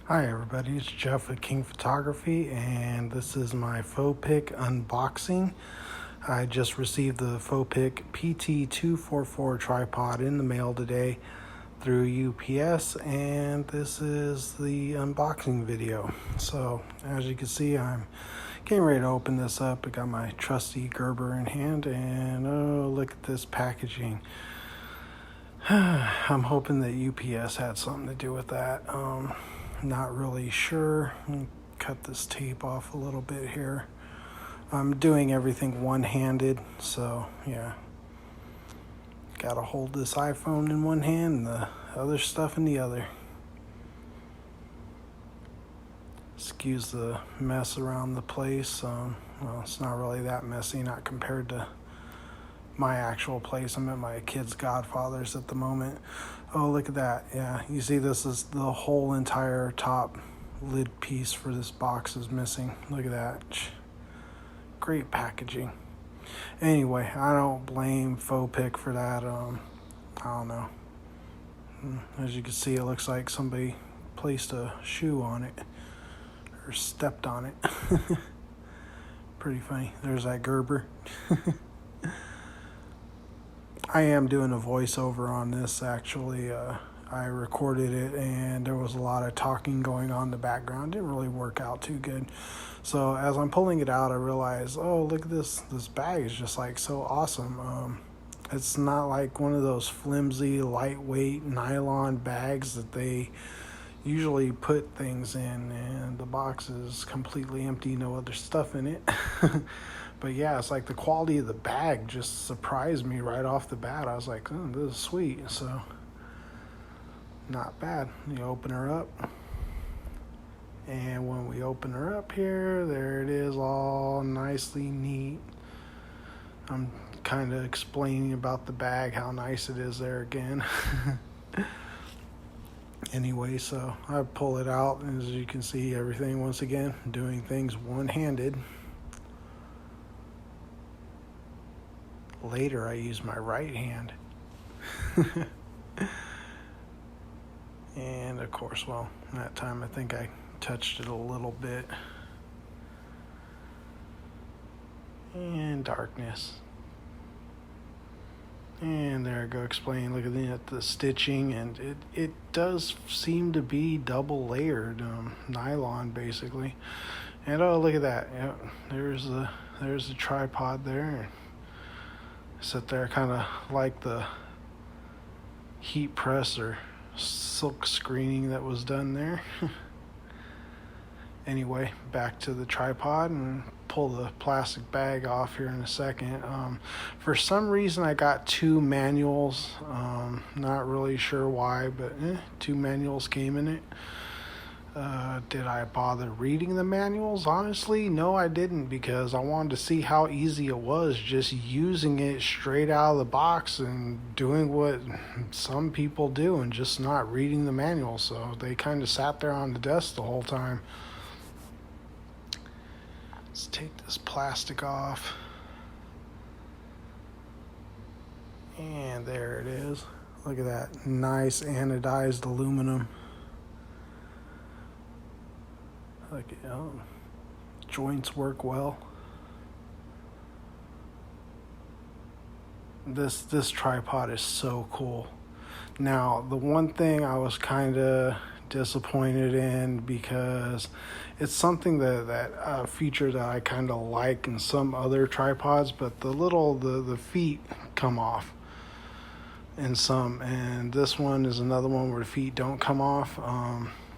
Hi everybody, it's Jeff with King Photography, and this is my Phopik unboxing. I just received the Phopik PT244 tripod in the mail today through UPS, and this is the unboxing video. So as you can see, I'm getting ready to open this up. I got my trusty Gerber in hand, and oh, look at this packaging. I'm hoping that UPS had something to do with that. Not really sure. Cut this tape off a little bit here. I'm doing everything one-handed, so yeah. Gotta hold this iPhone in one hand and the other stuff in the other. Excuse the mess around the place. Well, it's not really that messy, not compared to my actual place. I'm at my kid's godfather's at the moment. Oh, look at that. Yeah, you see this is the whole entire top lid piece for this box is missing. Look at that. Great packaging. Anyway, I don't blame Phopik for that. I don't know. As you can see, it looks like somebody placed a shoe on it or stepped on it. Pretty funny. There's that Gerber. I am doing a voiceover on this, actually. I recorded it, and there was a lot of talking going on in the background. Didn't really work out too good. So as I'm pulling it out, I realized, oh, look at this. This bag is just like so awesome. It's not like one of those flimsy, lightweight nylon bags that they usually put things in, and the box is completely empty, no other stuff in it. But yeah, it's like the quality of the bag just surprised me right off the bat. I was like, oh, this is sweet. So not bad. You open her up, and when we open her up here, there it is, all nicely neat. I'm kind of explaining about the bag, how nice it is there again. Anyway, so I pull it out, and as you can see, everything once again doing things one-handed. Later, I use my right hand. And of course, well, that time I think I touched it a little bit. And darkness. And there I go, explaining, look at the stitching, and it does seem to be double layered nylon basically. And oh, look at that. Yep, there's the tripod there. Sit there, kind of like the heat press or silk screening that was done there. Anyway, back to the tripod, and pull the plastic bag off here in a second. For some reason, I got two manuals. Not really sure why, but two manuals came in it. Did I bother reading the manuals? Honestly, no, I didn't, because I wanted to see how easy it was just using it straight out of the box and doing what some people do and just not reading the manual. So they kind of sat there on the desk the whole time. Let's take this plastic off. And there it is. Look at that nice anodized aluminum. Look, joints work well. This tripod is so cool. Now, the one thing I was kind of disappointed in, because it's something that feature that I kind of like in some other tripods, but the feet come off in some, and this one is another one where the feet don't come off.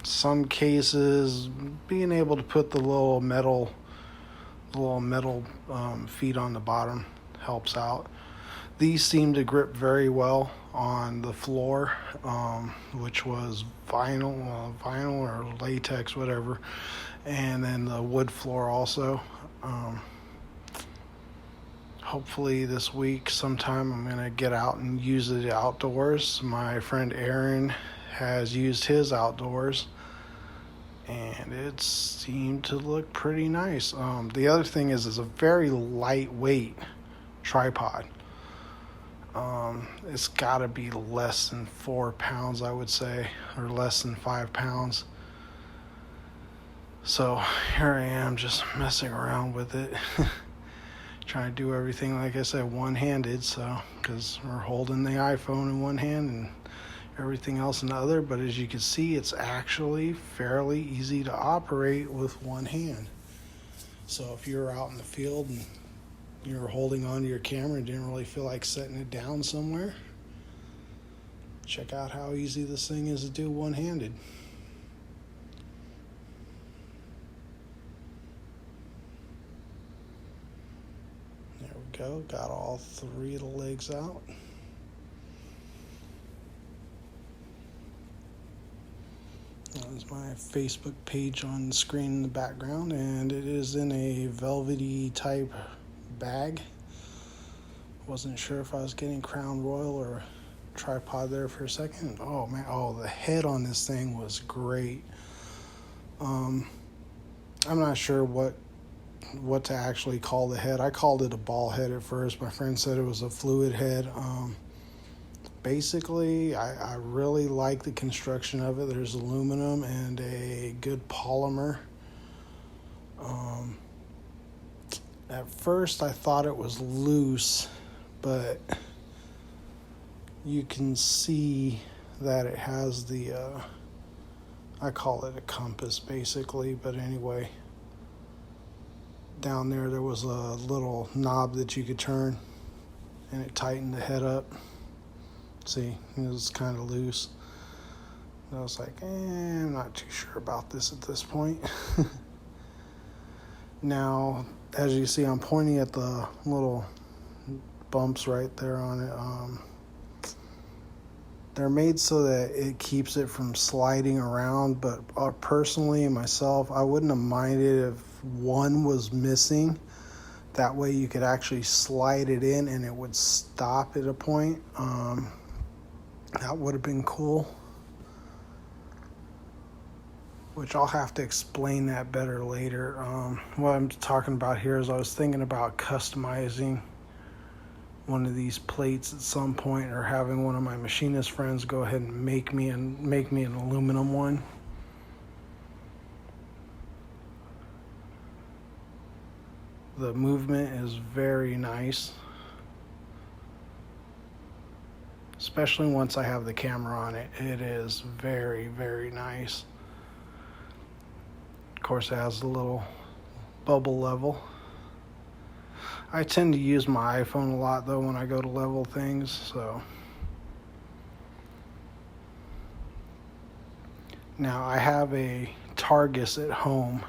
Some cases, being able to put the little metal feet on the bottom helps out. These seem to grip very well on the floor, which was vinyl or latex, whatever, and then the wood floor also. Hopefully this week sometime I'm gonna get out and use it outdoors. My friend Aaron has used his outdoors, and it seemed to look pretty nice. The other thing is, it's a very lightweight tripod. It's got to be less than 4 pounds, I would say, or less than 5 pounds. So here I am just messing around with it, trying to do everything, like I said, one-handed, so because we're holding the iPhone in one hand and everything else in the other. But as you can see, it's actually fairly easy to operate with one hand. So if you're out in the field and you're holding onto your camera and didn't really feel like setting it down somewhere, check out how easy this thing is to do one-handed. There we go, got all 3 of the legs out. There's my Facebook page on the screen in the background, and it is in a velvety type bag. Wasn't sure if I was getting Crown Royal or tripod there for a second. Oh man, the head on this thing was great. I'm not sure what to actually call the head. I called it a ball head at first. My friend said it was a fluid head. Basically, I really like the construction of it. There's aluminum and a good polymer. At first, I thought it was loose, but you can see that it has the, I call it a compass, basically. But anyway, down there was a little knob that you could turn, and it tightened the head up. See, it was kind of loose. I was like, I'm not too sure about this at this point. Now, as you see, I'm pointing at the little bumps right there on it. They're made so that it keeps it from sliding around, but personally, myself, I wouldn't have minded if one was missing. That way you could actually slide it in and it would stop at a point. That would have been cool, which I'll have to explain that better later. What I'm talking about here is I was thinking about customizing one of these plates at some point, or having one of my machinist friends go ahead and make me an aluminum one. The movement is very nice, especially once I have the camera on it. It is very, very nice. Of course, it has a little bubble level. I tend to use my iPhone a lot, though, when I go to level things, so. Now, I have a Targus at home,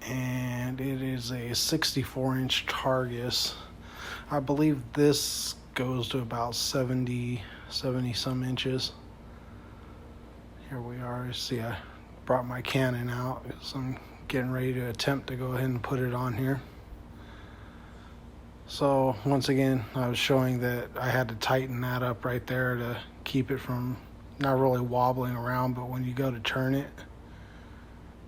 and it is a 64-inch Targus. I believe this goes to about 70 some inches. Here we are. You see, I brought my Canon out because I'm getting ready to attempt to go ahead and put it on here. So once again, I was showing that I had to tighten that up right there to keep it from not really wobbling around, but when you go to turn it,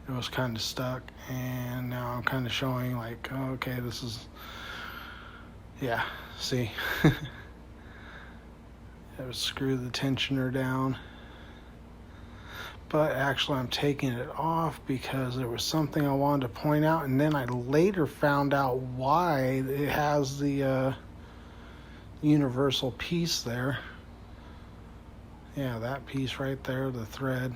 it was kind of stuck. And now I'm kind of showing like, okay, this is, yeah, see. I would screw the tensioner down. But actually I'm taking it off because there was something I wanted to point out, and then I later found out why it has the universal piece there. Yeah, that piece right there, the thread.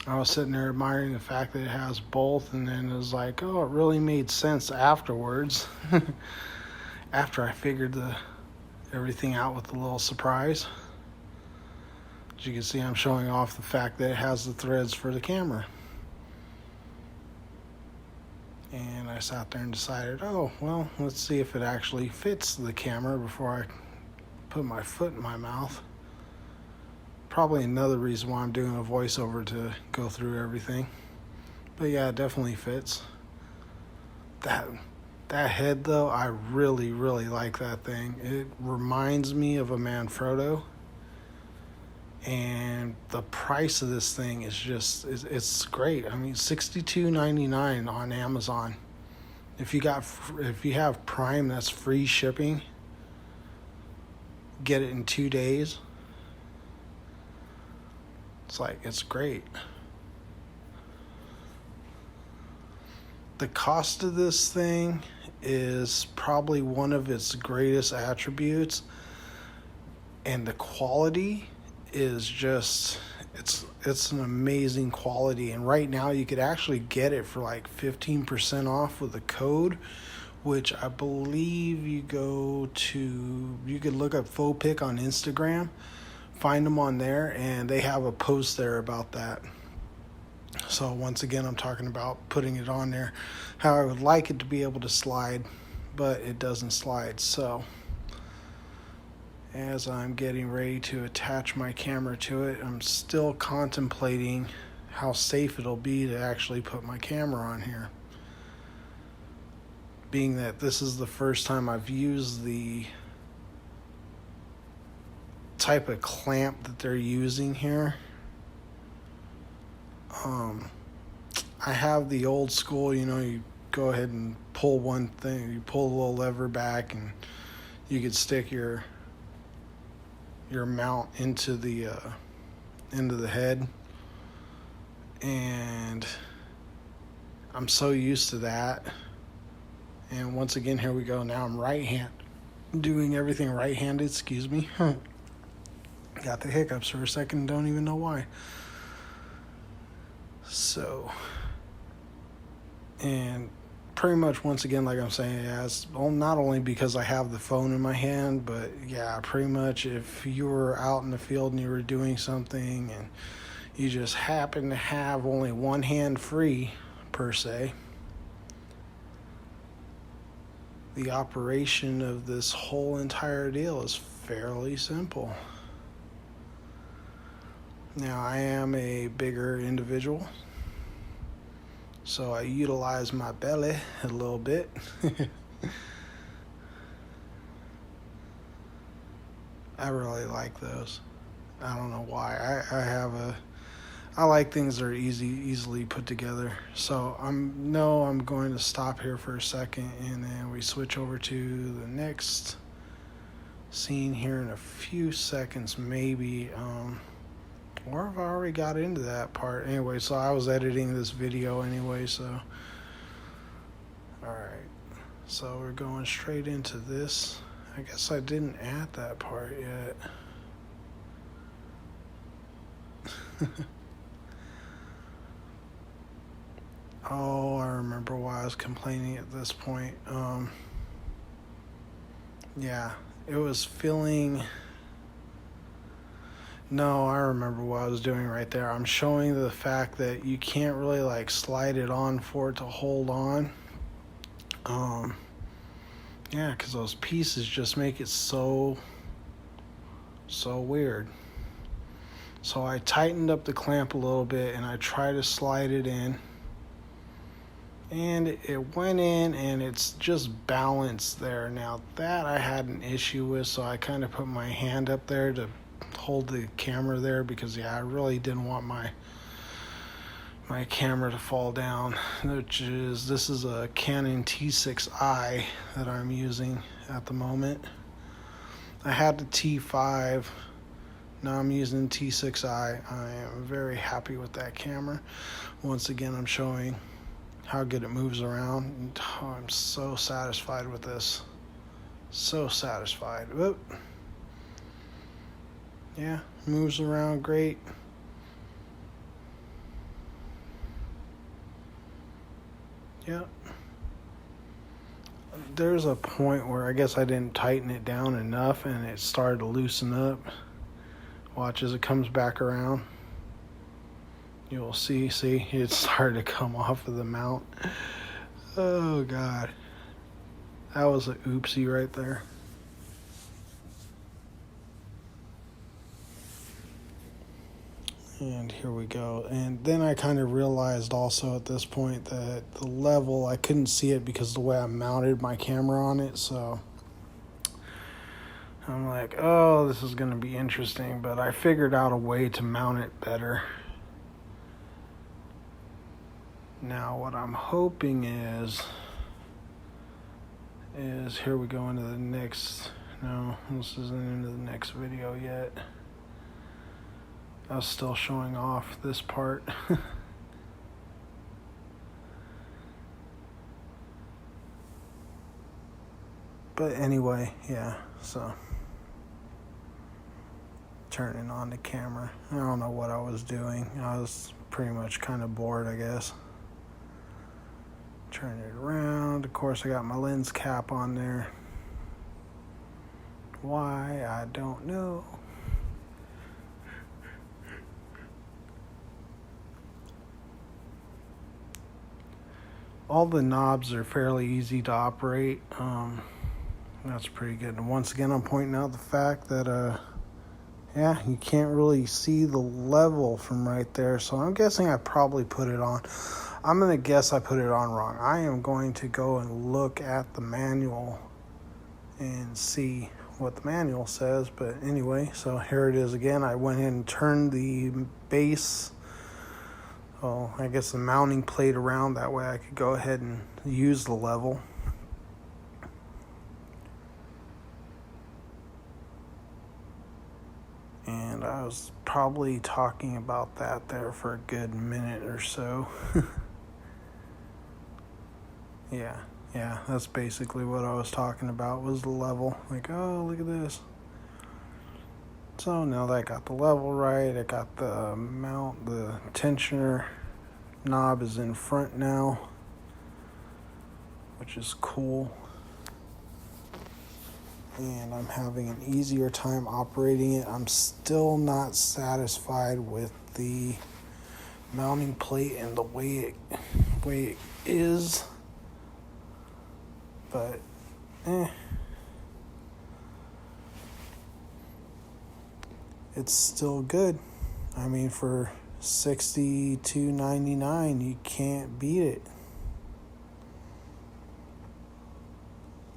I was sitting there admiring the fact that it has both, and then it was like, oh, it really made sense afterwards. After I figured everything out with the little surprise. As you can see, I'm showing off the fact that it has the threads for the camera. And I sat there and decided, oh, well, let's see if it actually fits the camera before I put my foot in my mouth. Probably another reason why I'm doing a voiceover, to go through everything. But yeah, it definitely fits. That head, though, I really, really like that thing. It reminds me of a Manfrotto. And the price of this thing is just, it's great. I mean, $62.99 on Amazon. If you have Prime, that's free shipping. Get it in 2 days. It's great. the cost of this thing is probably one of its greatest attributes, and the quality is just, it's an amazing quality. And right now you could actually get it for like 15% off with a code, which I believe you could look up Phopik on Instagram, find them on there, and they have a post there about that. So once again, I'm talking about putting it on there, how I would like it to be able to slide, but it doesn't slide. So as I'm getting ready to attach my camera to it, I'm still contemplating how safe it'll be to actually put my camera on here. Being that this is the first time I've used the type of clamp that they're using here. I have the old school, you go ahead and pull one thing, you pull a little lever back and you could stick your mount into the head. And I'm so used to that. And once again, here we go. Now I'm doing everything right-handed, excuse me. Got the hiccups for a second, don't even know why. So, and pretty much once again, like I'm saying, not only because I have the phone in my hand, but yeah, pretty much if you were out in the field and you were doing something and you just happen to have only one hand free, per se, the operation of this whole entire deal is fairly simple. Now, I am a bigger individual, so I utilize my belly a little bit. I really like those. I don't know why. I like things that are easily put together. So I'm going to stop here for a second, and then we switch over to the next scene here in a few seconds, maybe. Or if I already got into that part. Anyway, so I was editing this video anyway, so. Alright. So we're going straight into this. I guess I didn't add that part yet. Oh, I remember why I was complaining at this point. Yeah, it was feeling... No, I remember what I was doing right there. I'm showing the fact that you can't really like slide it on for it to hold on. Yeah, because those pieces just make it so weird. So I tightened up the clamp a little bit and I tried to slide it in. And it went in and it's just balanced there. Now that I had an issue with, so I kind of put my hand up there to hold the camera there because I really didn't want my camera to fall down, this is a Canon T6i that I'm using at the moment. I had the T5, now I'm using T6i. I am very happy with that camera. Once again, I'm showing how good it moves around. Oh, I'm so satisfied with this. So satisfied. Whoop. Yeah, moves around great. Yeah. There's a point where I guess I didn't tighten it down enough and it started to loosen up. Watch as it comes back around. You'll see, it started to come off of the mount. Oh, God. That was a oopsie right there. And here we go. And then I kind of realized also at this point that the level, I couldn't see it because of the way I mounted my camera on it. So I'm like, oh, this is going to be interesting. But I figured out a way to mount it better. Now what I'm hoping is here we go into the next, no, this isn't into the next video yet. I was still showing off this part. But anyway, yeah, so turning on the camera. I don't know what I was doing. I was pretty much kind of bored, I guess. Turn it around. Of course, I got my lens cap on there. Why? I don't know. All the knobs are fairly easy to operate. That's pretty good. And once again, I'm pointing out the fact that, yeah, you can't really see the level from right there. So I'm guessing I probably put it on. I'm going to guess I put it on wrong. I am going to go and look at the manual and see what the manual says. But anyway, so here it is again. I went ahead and turned the base, I guess the mounting plate around. That way I could go ahead and use the level. And I was probably talking about that there for a good minute or so. Yeah, that's basically what I was talking about, was the level. Like, oh, look at this. So now that I got the level right, I got the mount, the tensioner knob is in front now, which is cool. And I'm having an easier time operating it. I'm still not satisfied with the mounting plate and the way it is. But, it's still good. I mean, for $62.99, you can't beat it.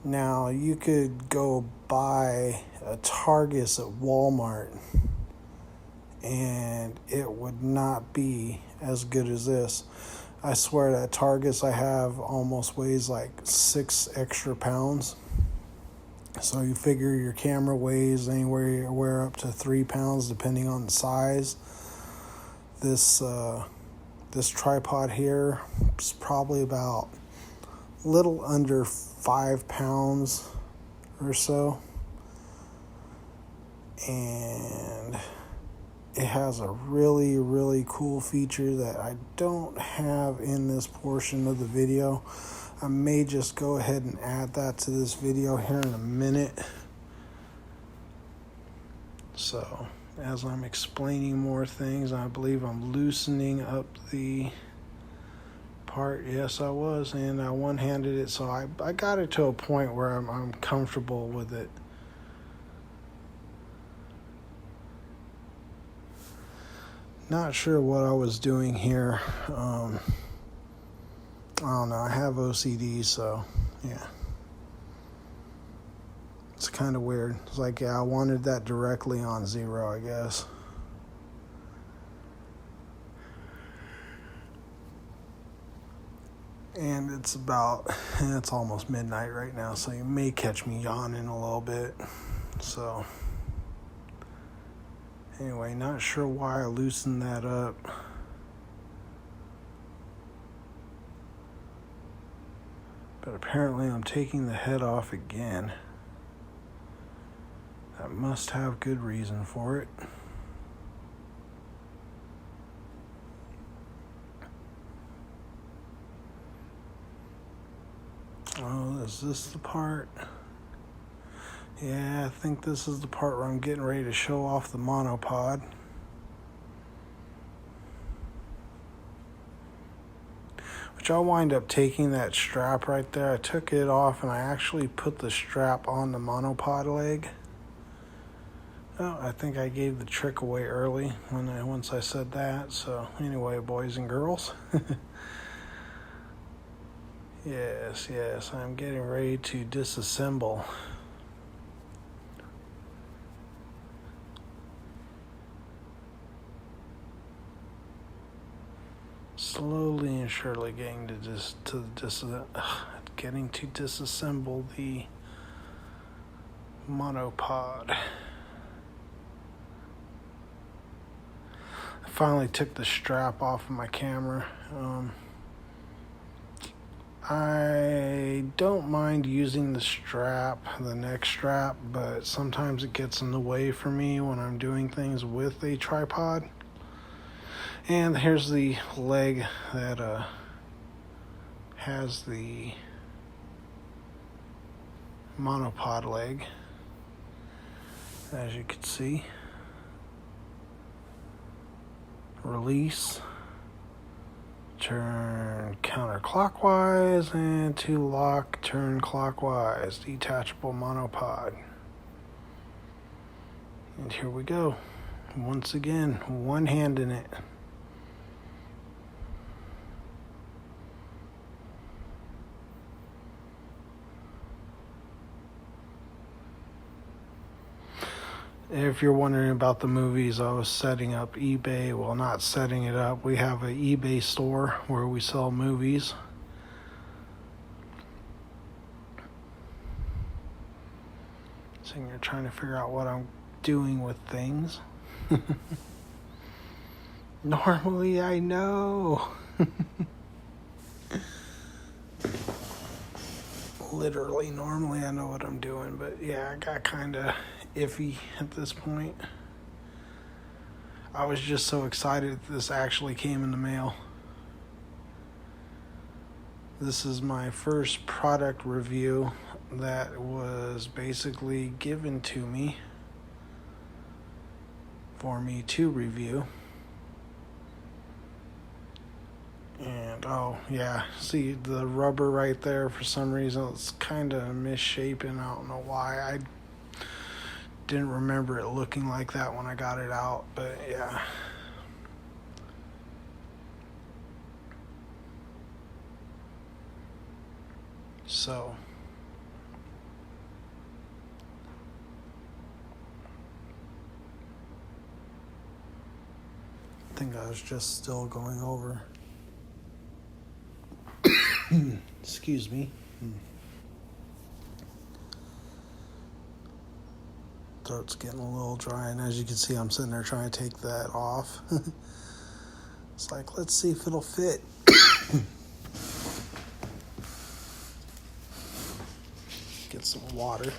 Now, you could go buy a Targus at Walmart, and it would not be as good as this. I swear that Targus I have almost weighs like 6 extra pounds. So you figure your camera weighs anywhere up to 3 pounds depending on the size. This tripod here is probably about little under 5 pounds or so. And it has a really, really cool feature that I don't have in this portion of the video. I may just go ahead and add that to this video here in a minute. So, as I'm explaining more things, I believe I'm loosening up the part. Yes, I was, and I one-handed it, so I got it to a point where I'm comfortable with it. Not sure what I was doing here. I don't know. I have OCD, so yeah. It's kind of weird. It's like, yeah, I wanted that directly on 0, I guess. And it's almost midnight right now, so you may catch me yawning a little bit. So anyway, not sure why I loosened that up. But apparently I'm taking the head off again. I must have good reason for it. Oh, is this the part? Yeah, I think this is the part where I'm getting ready to show off the monopod. Which I'll wind up taking that strap right there. I took it off and I actually put the strap on the monopod leg. Oh, I think I gave the trick away early once I said that. So anyway, boys and girls. Yes, I'm getting ready to disassemble. Slowly and surely getting to disassemble the monopod. I finally took the strap off of my camera. I don't mind using the neck strap, but sometimes it gets in the way for me when I'm doing things with a tripod. And here's the leg that has the monopod leg, as you can see. Release, turn counterclockwise, and to lock, turn clockwise. Detachable monopod. And here we go. Once again, one hand in it. If you're wondering about the movies, I was setting up eBay. Well, not setting it up. We have an eBay store where we sell movies. So you're trying to figure out what I'm doing with things. Normally, I know. Literally, normally I know what I'm doing, but yeah, I got kind of iffy at this point. I was just so excited that this actually came in the mail. This is my first product review that was basically given to me for me to review. And oh yeah, see the rubber right there, for some reason it's kind of misshapen. I don't know why. I didn't remember it looking like that when I got it out, but yeah. So I think I was just still going over. Excuse me. Throat's getting a little dry, and as you can see, I'm sitting there trying to take that off. It's like, let's see if it'll fit. Get some water.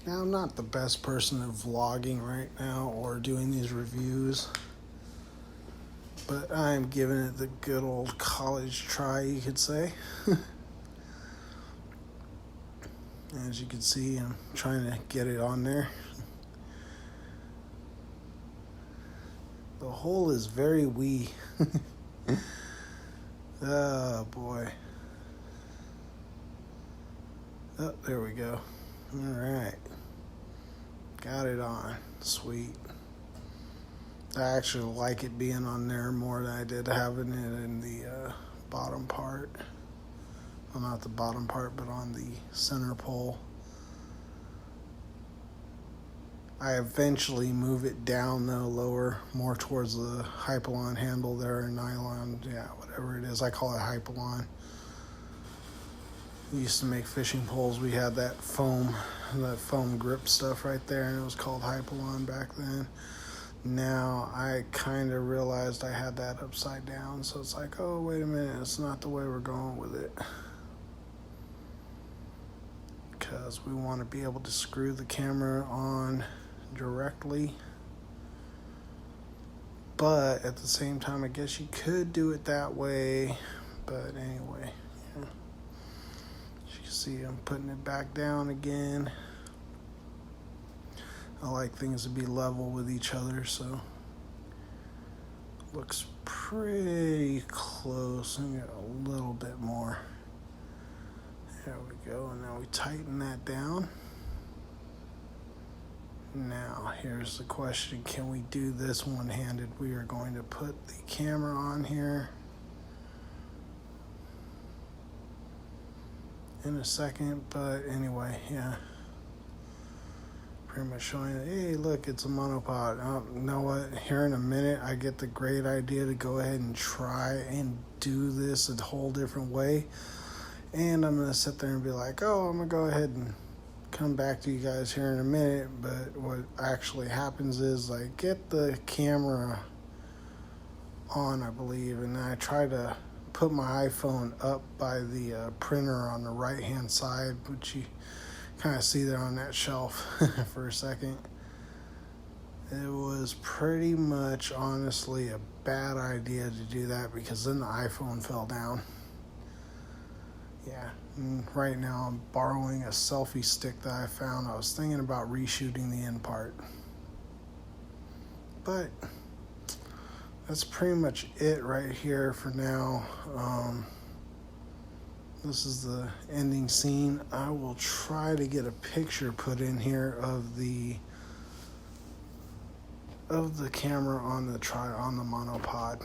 Now, I'm not the best person at vlogging right now or doing these reviews, but I'm giving it the good old college try, you could say. As you can see, I'm trying to get it on there. The hole is very wee. Oh boy. Oh, there we go. All right. Got it on. Sweet. I actually like it being on there more than I did having it in the bottom part. Well, not the bottom part, but on the center pole. I eventually move it down, though, lower, more towards the Hypalon handle there, and nylon, yeah, whatever it is. I call it Hypalon. We used to make fishing poles. We had that foam grip stuff right there, and it was called Hypalon back then. Now I kind of realized I had that upside down, so it's like, oh, wait a minute, it's not the way we're going with it. Because we want to be able to screw the camera on directly. But at the same time, I guess you could do it that way. But anyway, yeah. As you can see, I'm putting it back down again. I like things to be level with each other, so looks pretty close. I got a little bit more. There we go, and now we tighten that down. Now, here's the question, can we do this one-handed? We are going to put the camera on here in a second, but anyway, yeah. Pretty much showing, hey, look, it's a monopod. You know what? Here in a minute, I get the great idea to go ahead and try and do this a whole different way. And I'm going to sit there and be like, oh, I'm going to go ahead and come back to you guys here in a minute. But what actually happens is I get the camera on, I believe, and I try to put my iPhone up by the printer on the right hand side, which you kind of see there on that shelf for a second. It was pretty much honestly a bad idea to do that, because then the iPhone fell down. Yeah, and right now I'm borrowing a selfie stick that I found. I was thinking about reshooting the end part, but that's pretty much it right here for now. This is the ending scene. I will try to get a picture put in here of the camera on the monopod.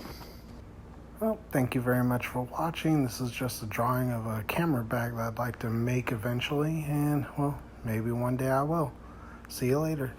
Well, thank you very much for watching. This is just a drawing of a camera bag that I'd like to make eventually, and well, maybe one day I will. See you later.